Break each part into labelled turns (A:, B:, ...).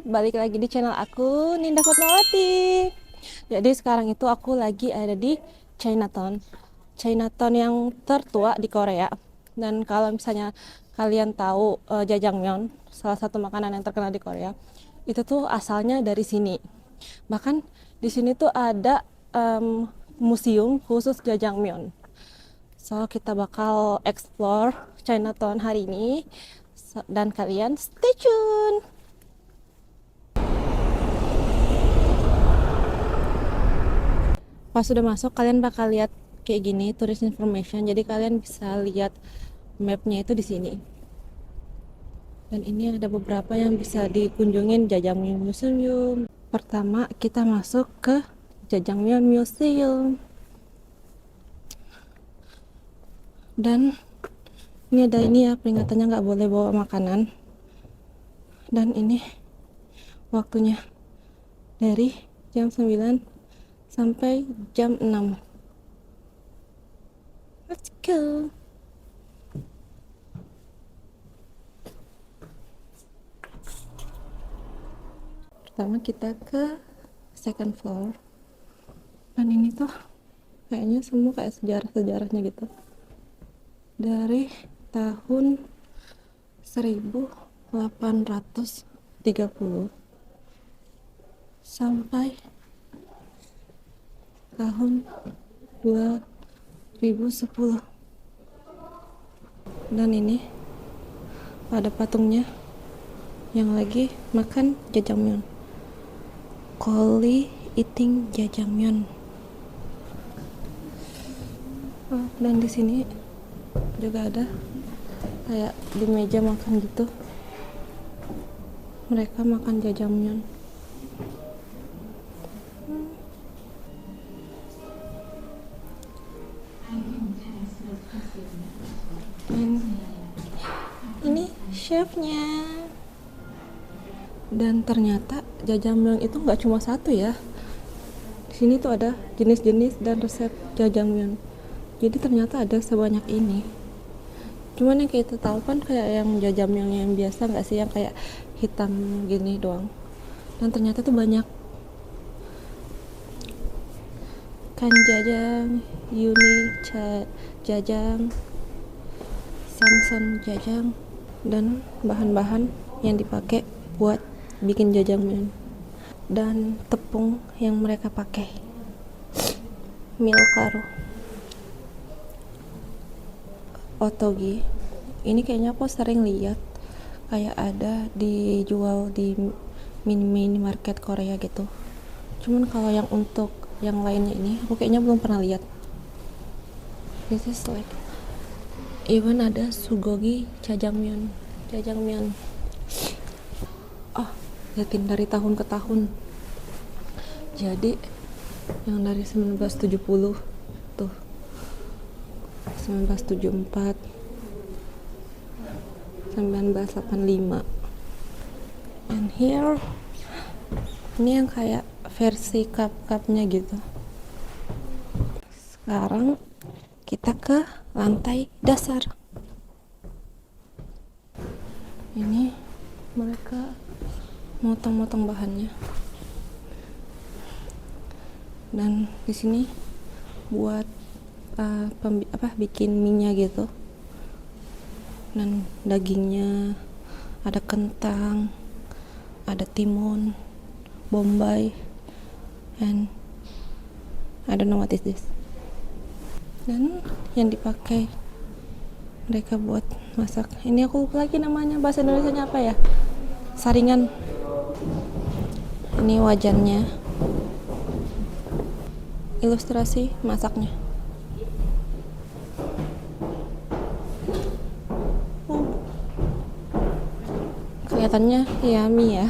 A: balik lagi di channel aku Ninda Fatmawati. Jadi sekarang itu aku lagi ada di Chinatown. Chinatown yang tertua di Korea. Dan kalau misalnya kalian tahu jajangmyeon, salah satu makanan yang terkenal di Korea, itu tuh asalnya dari sini. Bahkan di sini tuh ada museum khusus jajangmyeon. So kita bakal explore Chinatown hari ini. Dan kalian stay tune. Pas sudah masuk kalian bakal lihat kayak gini tourist information, jadi kalian bisa lihat mapnya itu di sini. Dan ini ada beberapa yang bisa dikunjungin Jajangmyeon Museum. Pertama kita masuk ke Jajangmyeon Museum. Dan ini ada ini ya, peringatannya nggak boleh bawa makanan. Dan ini waktunya dari jam 9 sampai jam 6. Let's go. Pertama kita ke second floor. Dan ini tuh kayaknya semua kayak sejarah-sejarahnya gitu. Dari tahun 1830 sampai tahun 2010. Dan ini ada patungnya yang lagi makan jajangmyeon. Koli eating jajangmyeon. Dan di sini juga ada kayak di meja makan gitu. Mereka makan jajangmyeon. Dan ini chefnya. Dan ternyata jajangmyeon itu nggak cuma satu ya. Di sini tuh ada jenis-jenis dan resep jajangmyeon. Jadi ternyata ada sebanyak ini. Cuman yang kita tahu kan kayak yang jajangmyeon yang biasa nggak sih, yang kayak hitam gini doang. Dan ternyata tuh banyak. Kanjajang, Yuni jajang, Samson jajang, dan bahan-bahan yang dipakai buat bikin jajangmyeon. Dan tepung yang mereka pakai, milkaro. Otogi ini kayaknya aku sering lihat kayak ada dijual di mini market Korea gitu. Cuman kalau yang untuk yang lainnya ini aku kayaknya belum pernah lihat. This is like even ada sugogi jajangmyeon. Liatin dari tahun ke tahun. Jadi yang dari 1970 tuh 1974, 1985. And here ini yang kayak versi cup-cupnya gitu. Sekarang kita ke lantai dasar. Ini mereka motong-motong bahannya. Dan di sini buat bikin minyak gitu. Dan dagingnya ada kentang, ada timun, bombay, and I don't know what is this. Dan yang dipakai mereka buat masak, ini aku lupa lagi namanya, bahasa Indonesianya apa ya, saringan. Ini wajannya, ilustrasi masaknya. Kelihatannya yummy ya.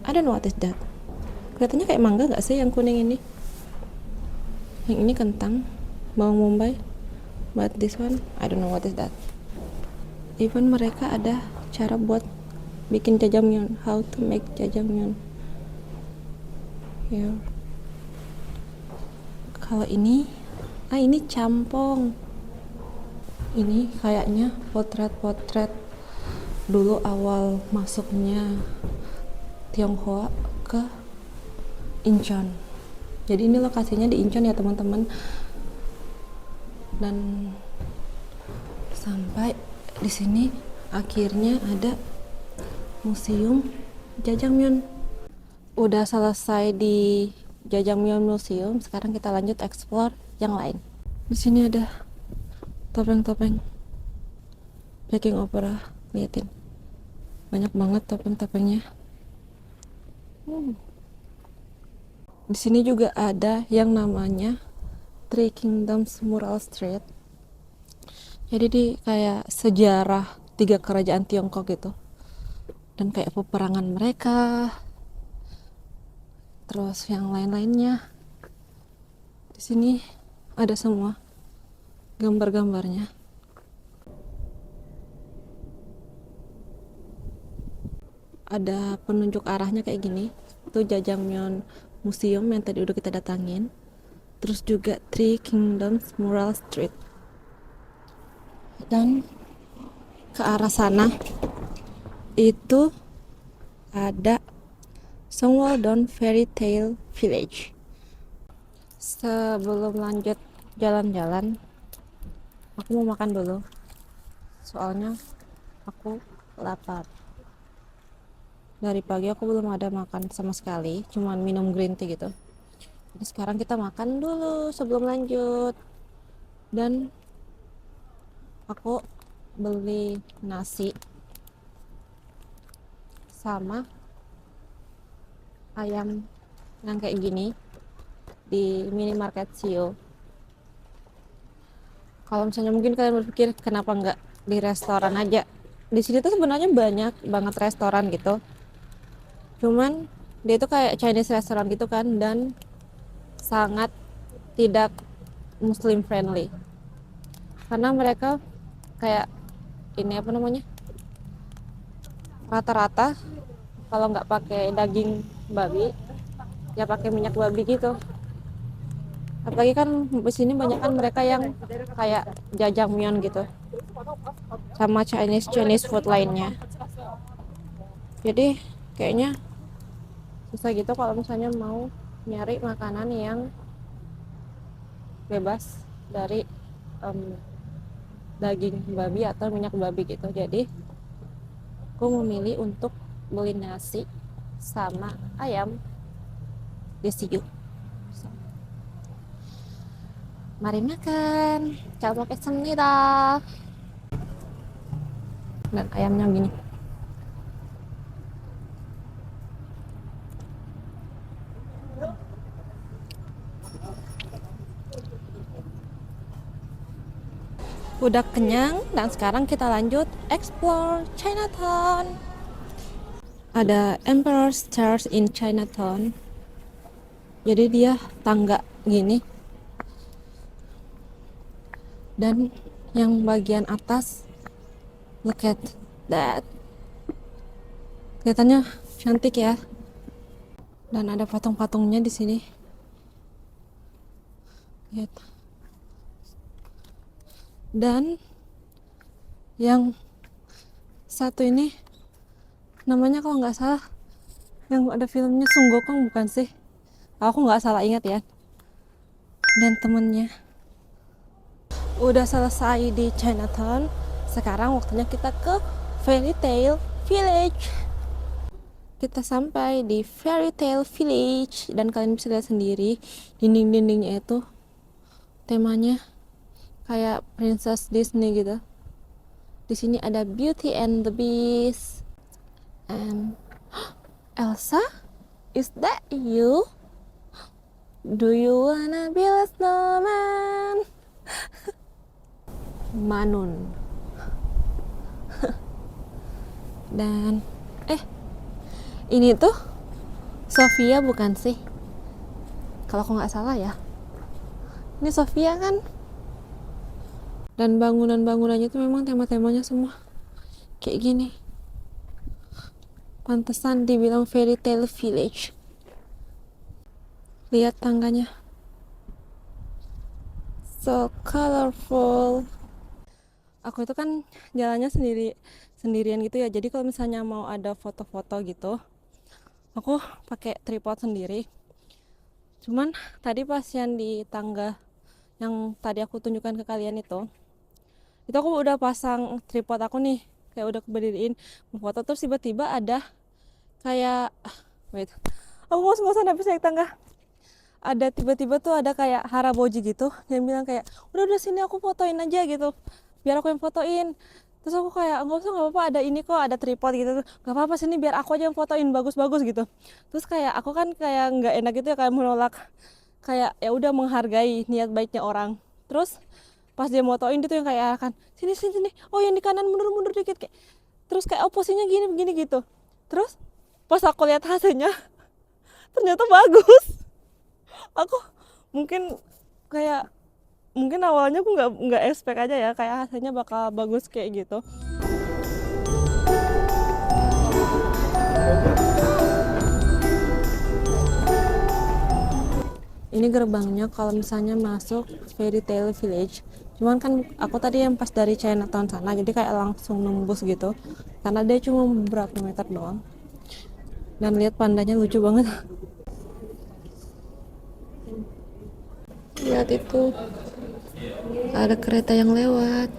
A: I don't know what is that. Kelihatannya kayak mangga nggak sih yang kuning ini? Yang ini kentang, bawang bombay. But this one, I don't know what is that. Even mereka ada cara buat bikin jajangmyeon, how to make jajangmyeon. Here. Kalau ini campong. Ini kayaknya potret dulu awal masuknya Tionghoa ke Incheon. Jadi ini lokasinya di Incheon ya teman-teman. Dan sampai di sini akhirnya ada museum Jajangmyeon. Udah selesai di Jajangmyeon Museum, sekarang kita lanjut explore yang lain. Di sini ada topeng-topeng Peking Opera, liatin. Banyak banget topeng-topengnya. Di sini juga ada yang namanya Three Kingdoms Mural Street. Jadi di kayak sejarah 3 kerajaan Tiongkok gitu. Dan kayak peperangan mereka. Terus yang lain-lainnya. Di sini ada semua gambar-gambarnya. Ada penunjuk arahnya kayak gini. Itu Jajangmyeon Museum yang tadi udah kita datangin. Terus juga Three Kingdoms Mural Street. Dan ke arah sana itu ada Songwaldon Fairy Tale Village. Sebelum lanjut jalan-jalan, aku mau makan dulu. Soalnya aku lapar. Dari pagi aku belum ada makan sama sekali, cuman minum green tea gitu. Jadi sekarang kita makan dulu sebelum lanjut. Dan aku beli nasi sama ayam yang kayak gini di minimarket Sio. Kalau misalnya mungkin kalian berpikir kenapa nggak di restoran aja? Di sini tuh sebenarnya banyak banget restoran gitu. Cuman dia itu kayak Chinese restaurant gitu kan, dan sangat tidak Muslim friendly. Karena mereka kayak ini apa namanya? Rata-rata kalau nggak pakai daging babi, ya pakai minyak babi gitu. Apalagi kan di sini banyak kan mereka yang kayak jajangmyeon gitu, sama Chinese food lainnya. Jadi kayaknya susah gitu kalau misalnya mau nyari makanan yang bebas dari daging babi atau minyak babi gitu. Jadi aku memilih untuk beli nasi sama ayam di Siyu. Mari makan. 잘 먹겠습니다. Dan ayamnya gini. Udah kenyang dan sekarang kita lanjut explore Chinatown. Ada Emperor Stairs in Chinatown. Jadi dia tangga gini. Dan yang bagian atas, look at that. Kelihatannya cantik ya. Dan ada patung-patungnya di sini. Lihat. Dan yang satu ini namanya kalau nggak salah yang ada filmnya Sung Gokong bukan sih? Aku nggak salah ingat ya. Dan temennya. Udah selesai di Chinatown. Sekarang waktunya kita ke Fairy Tale Village. Kita sampai di Fairy Tale Village dan kalian bisa lihat sendiri dinding-dindingnya itu temanya kayak Princess Disney gitu. Di sini ada Beauty and the Beast. And Elsa, is that you? Do you wanna build a snowman? Manun. Dan ini tuh Sofia bukan sih? Kalau aku nggak salah ya. Ini Sofia kan? Dan bangunan-bangunannya tuh memang tema-temanya semua kayak gini. Pantesan dibilang Fairy Tale Village. Lihat tangganya. So colorful. Aku itu kan jalannya sendirian gitu ya. Jadi kalau misalnya mau ada foto-foto gitu, aku pakai tripod sendiri. Cuman tadi pas yang di tangga yang tadi aku tunjukkan ke kalian itu aku udah pasang tripod aku nih, kayak udah berdiriin mau foto, terus tiba-tiba ada kayak wait, aku ngos-ngosan habis naik tangga, ada tiba-tiba tuh ada kayak haraboji gitu yang bilang kayak udah sini aku fotoin aja gitu, biar aku yang fotoin. Terus aku kayak nggak usah, nggak apa-apa, ada ini kok, ada tripod gitu, nggak apa-apa sini biar aku aja yang fotoin bagus-bagus gitu. Terus kayak aku kan kayak nggak enak gitu ya, kayak menolak, kayak ya udah menghargai niat baiknya orang. Terus pas dia motoin itu yang kayak kan sini sini sini, oh yang di kanan mundur dikit kayak, terus kayak oh posisinya gini begini gitu. Terus pas aku lihat hasilnya ternyata bagus. Aku mungkin kayak, mungkin awalnya aku nggak expect aja ya kayak hasilnya bakal bagus kayak gitu. Ini gerbangnya kalau misalnya masuk Fairy Tale Village. Cuman kan aku tadi yang pas dari Chinatown sana, jadi kayak langsung nembus gitu. Karena dia cuma beberapa meter doang. Dan lihat pandanya lucu banget. Lihat itu, ada kereta yang lewat.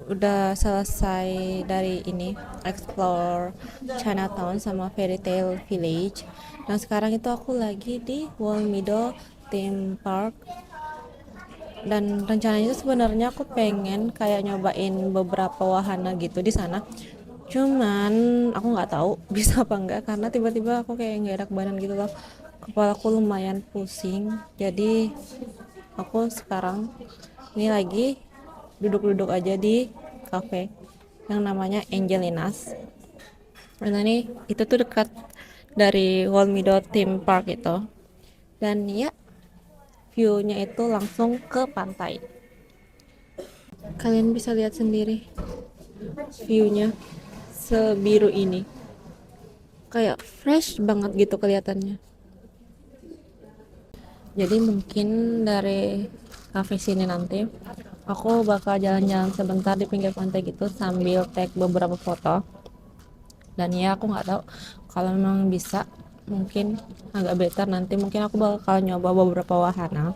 A: Udah selesai dari ini explore Chinatown sama Fairy Tale Village, dan sekarang itu aku lagi di Wolmido Theme Park. Dan rencananya itu sebenarnya aku pengen kayak nyobain beberapa wahana gitu di sana, cuman aku nggak tahu bisa apa enggak karena tiba-tiba aku kayak nggak enak badan gitu loh, kepalaku lumayan pusing. Jadi aku sekarang ini lagi duduk-duduk aja di cafe yang namanya Angelinas. Nah ini itu tuh dekat dari Wolmido Theme Park itu, dan ya view-nya itu langsung ke pantai. Kalian bisa lihat sendiri view-nya sebiru ini, kayak fresh banget gitu kelihatannya. Jadi mungkin dari cafe sini nanti aku bakal jalan-jalan sebentar di pinggir pantai gitu sambil take beberapa foto. Dan ya aku nggak tahu, kalau memang bisa mungkin agak better nanti mungkin aku bakal nyoba beberapa wahana.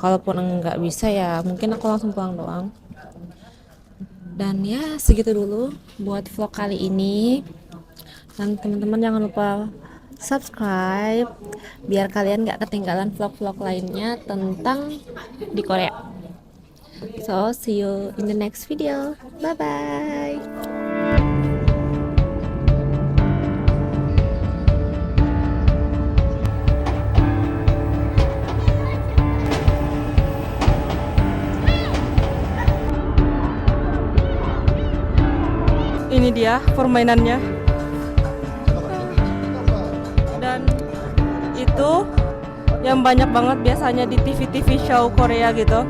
A: Kalaupun nggak bisa ya mungkin aku langsung pulang doang. Dan ya segitu dulu buat vlog kali ini. Dan teman-teman jangan lupa subscribe biar kalian nggak ketinggalan vlog-vlog lainnya tentang di Korea. So see you in the next video. Bye bye. Ini dia permainannya, dan itu yang banyak banget biasanya di TV-TV show Korea gitu.